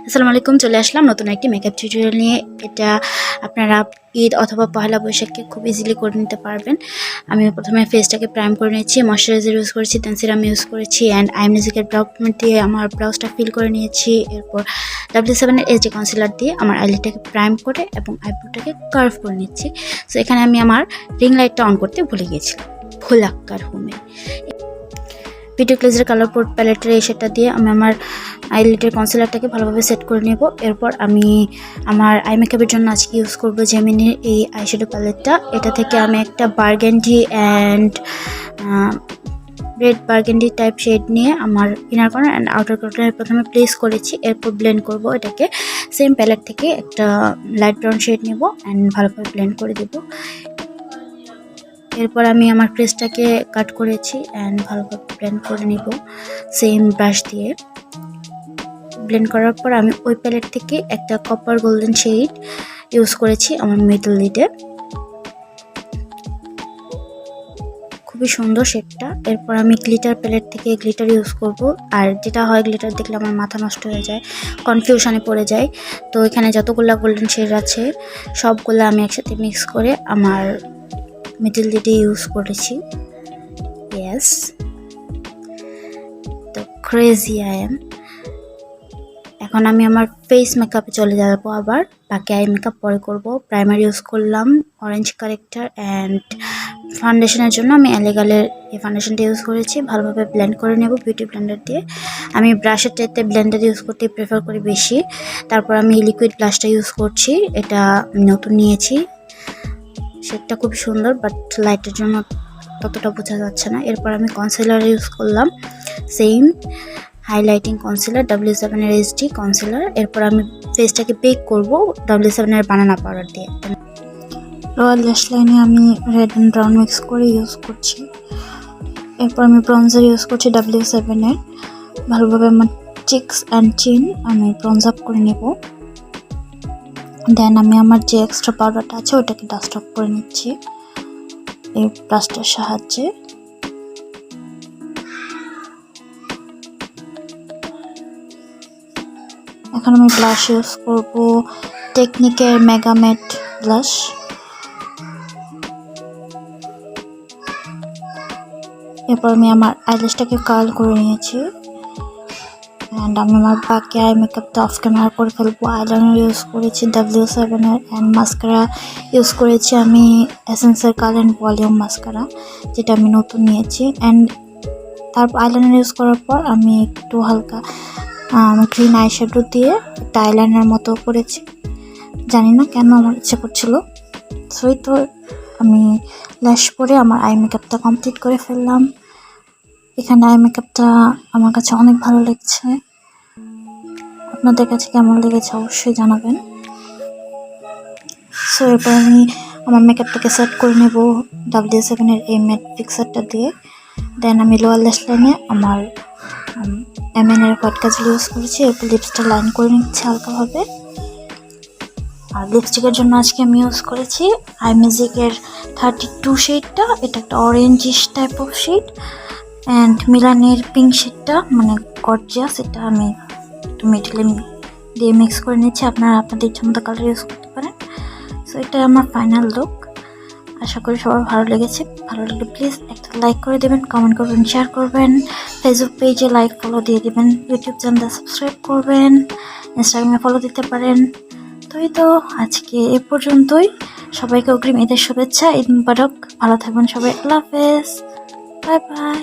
আসসালামু আলাইকুম, চলে আসলাম নতুন একটি মেকআপ টিউটোরিয়াল নিয়ে। এটা আপনারা ঈদ অথবা পহেলা বৈশাখকে খুব ইজিলি করে নিতে পারবেন। আমি প্রথমে ফেসটাকে প্রাইম করে নিয়েছি, ময়শ্চারাইজার ইউজ করেছি, দেন সিরাম ইউজ করেছি অ্যান্ড আইম্যাজিকের ব্রাউ দিয়ে আমার ব্রাউজটা ফিল করে নিয়েছি। এরপর W7 এর এইচডি কনসিলার দিয়ে আমার আইলিডটাকে প্রাইম করে এবং আইব্রোটাকে কার্ভ করে নিচ্ছি। সো এখানে আমি আমার রিং লাইটটা অন করতে ভুলে গিয়েছিলাম ভোলাক্কার হোমে। ভিডিও ক্লেজের কালার পোর্ট প্যালেটের এই শেডটা দিয়ে আমি আমার আইলিডের কনসিলারটাকে ভালোভাবে সেট করে নেব। এরপর আমি আমার আই মেকআপের জন্য আজকে ইউজ করব জেমিনির এই আইশ্যাডো প্যালেটটা। এটা থেকে আমি একটা burgundy and red burgundy type shade নিয়ে আমার ইনার কর্নার অ্যান্ড আউটার কর্নারে প্রথমে প্লেস করেছি। এরপর ব্লেন্ড করব এটাকে। সেম প্যালেট থেকে একটা লাইট ব্রাউন শেড নেব অ্যান্ড ভালোভাবে ব্লেন্ড করে দেব। এরপর আমি আমার ক্রেসটাকে কাট করেছি অ্যান্ড ভালোভাবে ব্লেন্ড করে নিব সেম ব্রাশ দিয়ে। ব্লেন্ড করার পর আমি ওই প্যালেট থেকে একটা কপার গোল্ডেন শেড ইউজ করেছি আমার মিডল লিডে, খুবই সুন্দর শেডটা। এরপর আমি গ্লিটার প্যালেট থেকে গ্লিটার ইউজ করব। আর যেটা হয়, গ্লিটার দেখলে আমার মাথা নষ্ট হয়ে যায়, কনফিউশনে পড়ে যায়। তো এখানে যতগুলো গোল্ডেন শেড আছে সবগুলো আমি একসাথে মিক্স করে আমার মিডল লিডে ইউজ করেছি। ইয়েস, তো ক্রেজি আই এম। এখন আমি আমার ফেস মেকআপে চলে যাব, আবার বাকি আই মেকআপ পরে করব। প্রাইমার ইউজ করলাম অরেঞ্জ কারেক্টার অ্যান্ড ফাউন্ডেশনের জন্য আমি এলেগালের এই ফাউন্ডেশনটা ইউজ করেছি। ভালোভাবে ব্লেন্ড করে নেব বিউটি ব্লেন্ডার দিয়ে। আমি ব্রাশের চাইতে ব্লেন্ডার ইউজ করতে প্রেফার করি বেশি। তারপর আমি লিকুইড ব্লাশটা ইউজ করছি, এটা নতুন নিয়েছি। শেডটা খুব সুন্দর, বাট লাইটের জন্য ততটা বোঝা যাচ্ছে না। এরপর আমি কনসিলার ইউজ করলাম, সেম হাইলাইটিং কনসিলার W7 এর এইচডি কনসিলার। এরপর আমি ফেসটাকে বেক করব W7 এর বানানা পাউডার দিয়ে। লোয়ার ল্যাশ লাইনে আমি রেড অ্যান্ড ব্রাউন মিক্স করে ইউজ করছি। এরপর আমি ব্রঞ্জার ইউজ করছি W7 এর। ভালোভাবে আমার চিকস অ্যান্ড চিন আমি ব্রঞ্জ আপ করে নেব। দেন আমি আমার যে এক্সট্রা পাউডারটা আছে ওটাকে ডাস্ট অফ করে নিচ্ছি এই ব্রাশটার সাহায্যে। এখন আমি ব্লাশ ইউজ করব টেকনিকের মেগা ম্যাট ব্লাশ। এরপর আমি আমার আইল্যাশটাকে কার্ল করে নিয়েছি অ্যান্ড আমি আমার বাকি আই মেকআপটা অফ ক্যামেরা করে ফেলবো। আইলাইনার ইউজ করেছি W7 এর অ্যান্ড মাস্কারা ইউজ করেছি আমি এসেন্সের কালার অ্যান্ড ভলিউম মাস্কারা, যেটা আমি নতুন নিয়েছি। অ্যান্ড তারপর আইলাইনার ইউজ করার পর আমি একটু হালকা গ্রিন আইশ্যাডো দিয়ে একটা আইলাইনার মতো করেছি, জানি না কেন আমার ইচ্ছে করছিল। সই তো আমি ল্যাশ পরে আমার আই মেকআপটা কমপ্লিট করে ফেললাম। এখানে আই মেকআপটা আমার কাছে অনেক ভালো লাগছে, আপনাদের কাছে কেমন লেগেছে অবশ্যই জানাবেন। সো এরপর আমি আমার মেকআপটাকে সেট করে নেব W7 এর এই ম্যাট ফিক্সারটা দিয়ে। দেন আমি লোয়ার ল্যাশ লাইনে আমার MN এর হোয়াইট কাজল ইউজ করেছি। এরপর লিপসটা লাইন করে নিচ্ছি হালকাভাবে। আর লিপস্টিকের জন্য আজকে আমি ইউজ করেছি আইম্যাজিকের 32 শেডটা। এটা একটা orangish type of shade and মিলানের পিঙ্ক শেডটা মানে গর্জিয়াস, এটা আমি একটু মিডলে দিয়ে মিক্স করে নিচ্ছি। আপনারা আপনাদের ইচ্ছা মতো কালার ইউজ করতে পারেন। সো এটা আমার ফাইনাল লুক। আশা করি সবার ভালো লেগেছে। ভালো লাগলে প্লিজ একটা লাইক করে দেবেন, কমেন্ট করবেন, শেয়ার করবেন, ফেসবুক পেজে লাইক ফলো দিয়ে দেবেন, ইউটিউব চ্যানেলটা সাবস্ক্রাইব করবেন, ইনস্টাগ্রামে ফলো দিতে পারেন। তো আজকে এ পর্যন্তই। সবাইকে অগ্রিম ঈদের শুভেচ্ছা, ঈদ মুবারক। ভালো থাকবেন সবাই। আল্লাহ হাফেজ, বাই বাই।